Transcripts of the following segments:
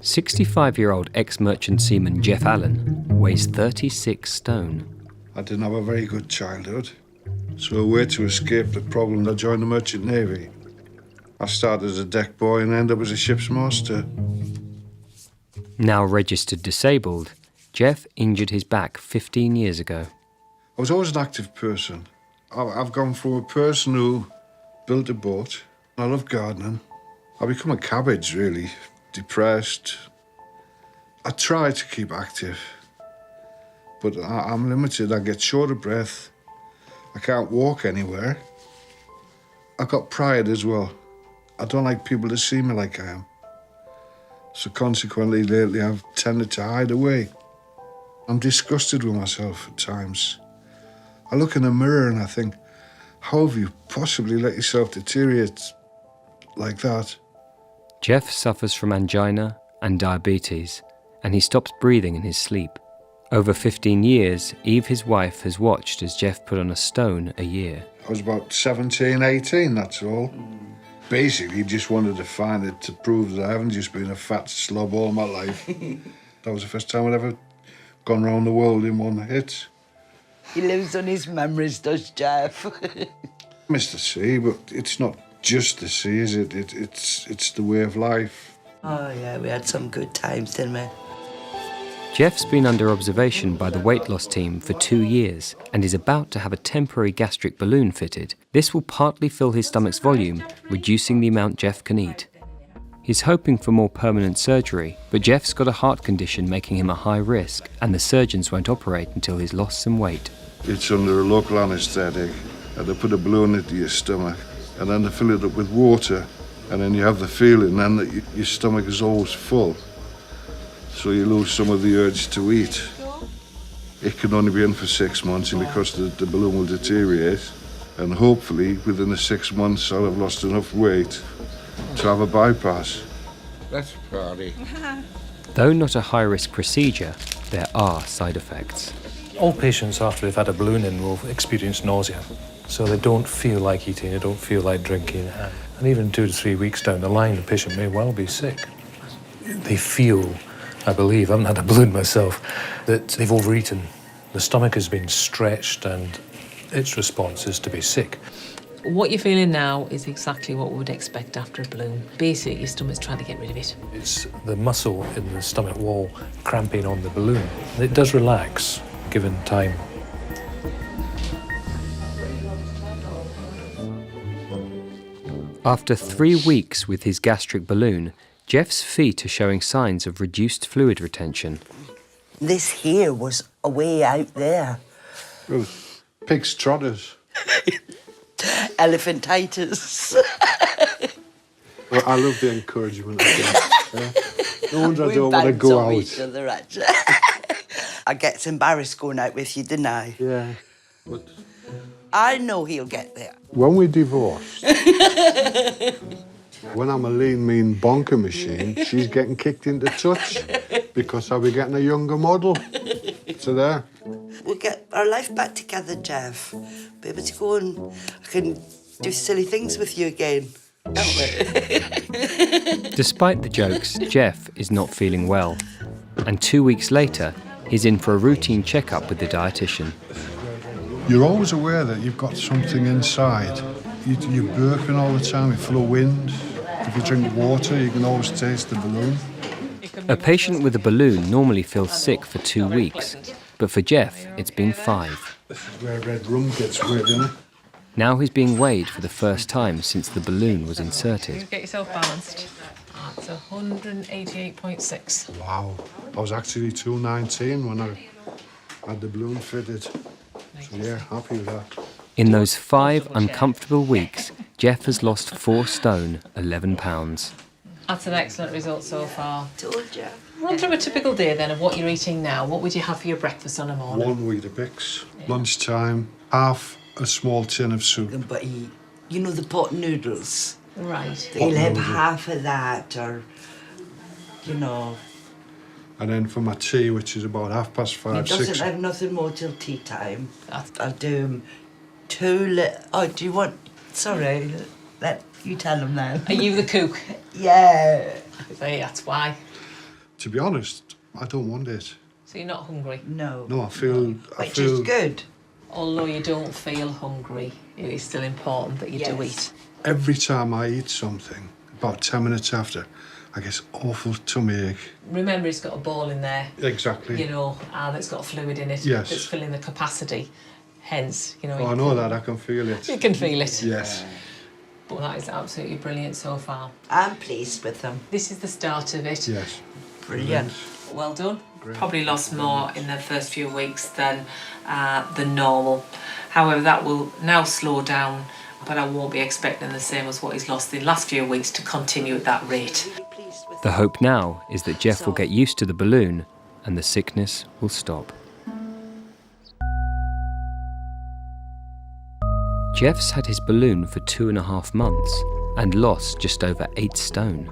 65-year-old ex-merchant seaman Jeff Allen weighs 36 stone. I didn't have a very good childhood, so a way to escape the problem, I joined the Merchant Navy. I started as a deck boy and ended up as a ship's master. Now registered disabled, Jeff injured his back 15 years ago. I was always an active person. I've gone from a person who built a boat. I love gardening. I become a cabbage, really. Depressed. I try to keep active, but I'm limited. I get short of breath. I can't walk anywhere. I've got pride as well. I don't like people to see me like I am. So consequently, lately, I've tended to hide away. I'm disgusted with myself at times. I look in the mirror and I think, how have you possibly let yourself deteriorate like that? Jeff suffers from angina and diabetes, and he stops breathing in his sleep. Over 15 years, Eve, his wife, has watched as Jeff put on a stone a year. I was about 17, 18, that's all. Basically, just wanted to find it to prove that I haven't just been a fat slob all my life. That was the first time I'd ever gone round the world in one hit. He lives on his memories, does Jeff? Miss the sea, but it's not just the sea, is it? It's the way of life. Oh, yeah, we had some good times, didn't we? Jeff's been under observation by the weight loss team for 2 years and is about to have a temporary gastric balloon fitted. This will partly fill his stomach's volume, reducing the amount Jeff can eat. He's hoping for more permanent surgery, but Jeff's got a heart condition making him a high risk, and the surgeons won't operate until he's lost some weight. It's under a local anaesthetic, and they put a balloon into your stomach, and then they fill it up with water, and then you have the feeling then that your stomach is always full. So you lose some of the urge to eat. It can only be in for 6 months, and because the balloon will deteriorate, and hopefully within the 6 months I'll have lost enough weight to have a bypass. Let's party. Though not a high-risk procedure, there are side effects. All patients after they've had a balloon in will experience nausea. So they don't feel like eating, they don't feel like drinking. And even 2 to 3 weeks down the line, the patient may well be sick. They feel, I believe, I haven't had a balloon myself, that they've overeaten. The stomach has been stretched and its response is to be sick. What you're feeling now is exactly what we would expect after a balloon. Basically, your stomach's trying to get rid of it. It's the muscle in the stomach wall cramping on the balloon. It does relax, given time. After 3 weeks with his gastric balloon, Jeff's feet are showing signs of reduced fluid retention. This here was away out there. Well, pig's trotters. Elephantitis. Well, I love the encouragement of that. No wonder I don't want to go out. Each other, actually. I get embarrassed going out with you, didn't I? Yeah, but I know he'll get there. when we divorced, when I'm a lean, mean bonker machine, she's getting kicked into touch because I'll be getting a younger model. So there. We'll get our life back together, Jeff. Be able to go and I can do silly things with you again. Despite the jokes, Jeff is not feeling well. And 2 weeks later, he's in for a routine checkup with the dietitian. You're always aware that you've got something inside. You're burping all the time, you're full of wind. If you drink water, you can always taste the balloon. A patient with a balloon normally feels sick for 2 weeks, but for Jeff, it's been 5. This is where red rum gets weird, isn't it? Now he's being weighed for the first time since the balloon was inserted. Get yourself balanced. That's 188.6. Wow. I was actually 219 when I had the balloon fitted. So yeah, happy with that. In those 5 uncomfortable weeks, Jeff has lost 4 stone, 11 pounds. That's an excellent result so far. Told you. Run through a typical day then of what you're eating now. What would you have for your breakfast on a morning? 1 Weetabix. Lunchtime, half a small tin of soup. But you know the pot noodles? Right. He'll have half of that or, you know. And then for my tea, which is about 5:30, He doesn't 6. have nothing more till tea time. I'll do him 2 Oh, do you want... Sorry, let you tell him now. Are you the cook? Yeah. See, that's why. To be honest, I don't want it. So you're not hungry? No. No, I feel... Which is good. Although you don't feel hungry, it is still important that you do Yes. eat. Every time I eat something, about 10 minutes after, I get awful tummy ache. Remember, it's got a ball in there, Exactly. you know, that's got fluid in it. Yes. That's filling the capacity. Hence, you know. Oh, I know that, I can feel it. You can feel it. Yes. But that is absolutely brilliant so far. I'm pleased with them. This is the start of it. Yes. Brilliant. Well done. Probably lost more in the first few weeks than normal. However, that will now slow down, but I won't be expecting the same as what he's lost in the last few weeks to continue at that rate. Really pleased with The hope now is that Jeff will get used to the balloon and the sickness will stop. Jeff's had his balloon for 2.5 months and lost just over 8 stone.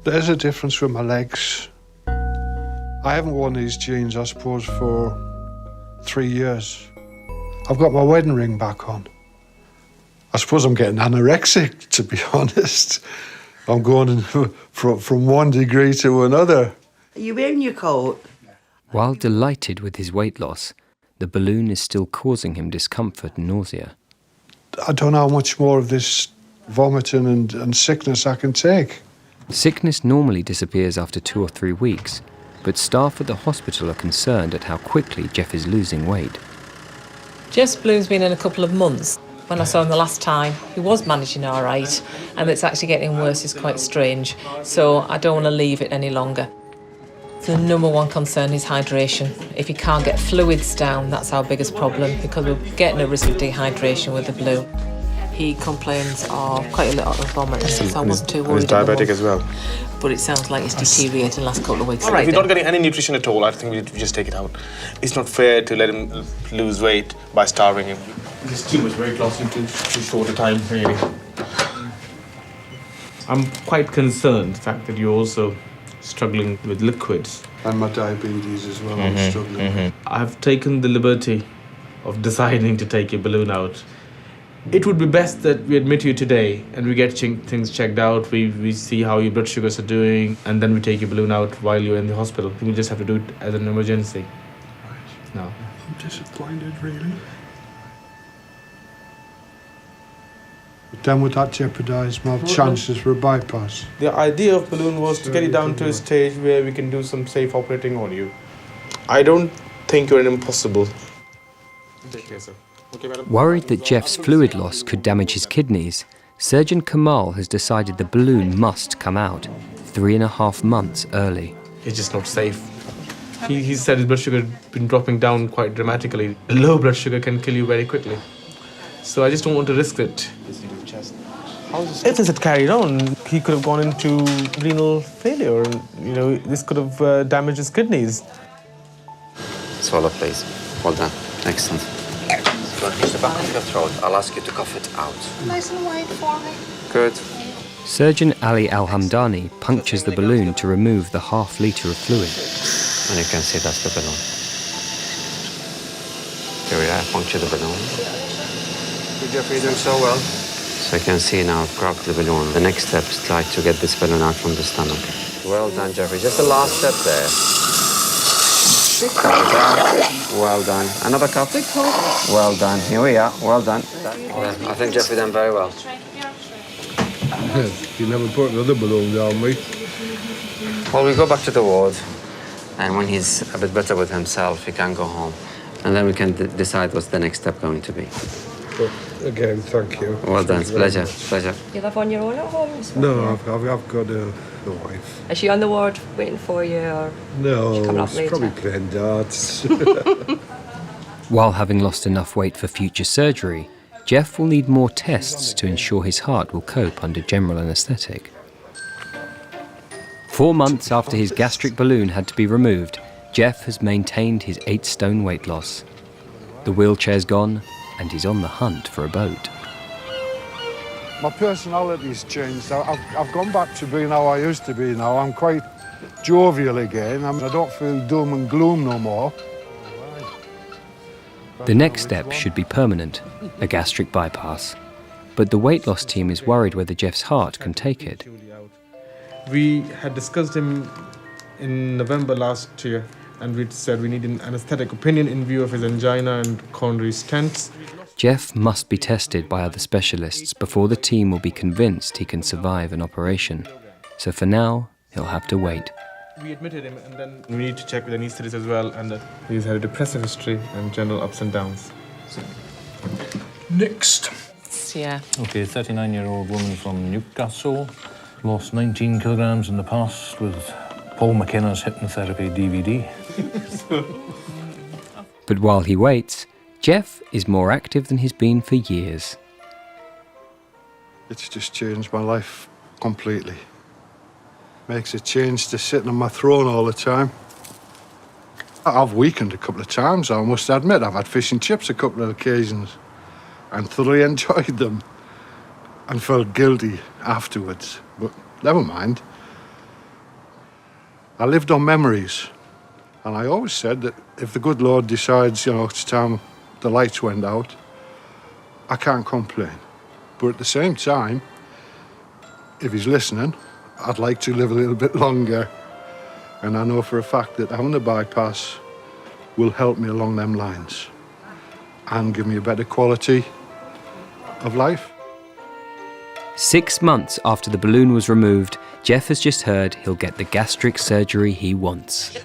There's a difference with my legs. I haven't worn these jeans, I suppose, for 3 years. I've got my wedding ring back on. I suppose I'm getting anorexic, to be honest. I'm going from 1 degree to another. Are you wearing your coat? While delighted with his weight loss, the balloon is still causing him discomfort and nausea. I don't know how much more of this vomiting and sickness I can take. Sickness normally disappears after 2 or 3 weeks, but staff at the hospital are concerned at how quickly Jeff is losing weight. Jeff's balloon's been in a couple of months. When I saw him the last time, he was managing all right, and it's actually getting worse is quite strange, so I don't want to leave it any longer. The number one concern is hydration. If he can't get fluids down, that's our biggest problem, because we're getting a risk of dehydration with the balloon. He complains of quite a lot of vomiting, so I wasn't too worried. He's diabetic as well. But it sounds like it's deteriorated in the last couple of weeks. If he's not getting any nutrition at all, I think we just take it out. It's not fair to let him lose weight by starving him. There's too much weight loss in too short a time, really. I'm quite concerned, the fact that you're also struggling with liquids. And my diabetes as well, I'm struggling. I've taken the liberty of deciding to take your balloon out. It would be best that we admit you today and we get things checked out, we see how your blood sugars are doing, and then we take your balloon out while you're in the hospital. We just have to do it as an emergency. Right. No. I'm disappointed, really. But then would that jeopardise my chances for a bypass? The idea of balloon was to get you down to a stage where we can do some safe operating on you. I don't think you're an impossible. Take care, sir. Okay, madam. Worried that Jeff's fluid loss could damage his kidneys, Surgeon Kamal has decided the balloon must come out 3.5 months early. It's just not safe. He said his blood sugar had been dropping down quite dramatically. Low blood sugar can kill you very quickly. So I just don't want to risk it. If this had carried on, he could have gone into renal failure. You know, this could have damaged his kidneys. Swallow, please. Well done. Excellent. It's the back of your throat. I'll ask you to cough it out. Nice and wide for me. Good. Surgeon Ali Al-Hamdani punctures the balloon to remove the half-litre of fluid. And you can see that's the balloon. Here we are. Puncture the balloon. Good, Jeffrey, you're doing so well. So you can see now I've grabbed the balloon. The next step is try to get this balloon out from the stomach. Well done, Jeffrey. Just the last step there. Cough it out. Well done. Another cough. Well done. Here we are. Well done. I think Jeffrey done very well. You never put another balloon down me. Well, we go back to the ward, and when he's a bit better with himself, he can go home. And then we can decide what's the next step going to be. But again, thank you. Well done. It's a pleasure. Pleasure. You live on your own at home? No, I've got a wife. Is she on the ward waiting for you, or No, coming up she's later? probably playing darts. While having lost enough weight for future surgery, Jeff will need more tests to ensure his heart will cope under general anaesthetic. 4 months after his gastric balloon had to be removed, Jeff has maintained his 8 stone weight loss. The wheelchair's gone, and he's on the hunt for a boat. My personality's changed. I've gone back to being how I used to be now. I'm quite jovial again. I don't feel doom and gloom no more. The next step should be permanent, a gastric bypass. But the weight loss team is worried whether Jeff's heart can take it. We had discussed him in November last year, and we said we need an anaesthetic opinion in view of his angina and coronary stents. Jeff must be tested by other specialists before the team will be convinced he can survive an operation. So for now, he'll have to wait. We admitted him, and then we need to check with anaesthetist as well, and that he's had a depressive history and general ups and downs. Next. Yeah. Okay, 39-year-old woman from Newcastle. Lost 19 kilograms in the past with Paul McKenna's hypnotherapy DVD. But while he waits, Jeff is more active than he's been for years. It's just changed my life completely. Makes a change to sitting on my throne all the time. I've weakened a couple of times, I must admit. I've had fish and chips a couple of occasions and thoroughly enjoyed them and felt guilty afterwards. But never mind. I lived on memories, and I always said that if the good Lord decides, it's time the lights went out, I can't complain. But at the same time, if he's listening, I'd like to live a little bit longer. And I know for a fact that having a bypass will help me along them lines and give me a better quality of life. 6 months after the balloon was removed, Jeff has just heard he'll get the gastric surgery he wants.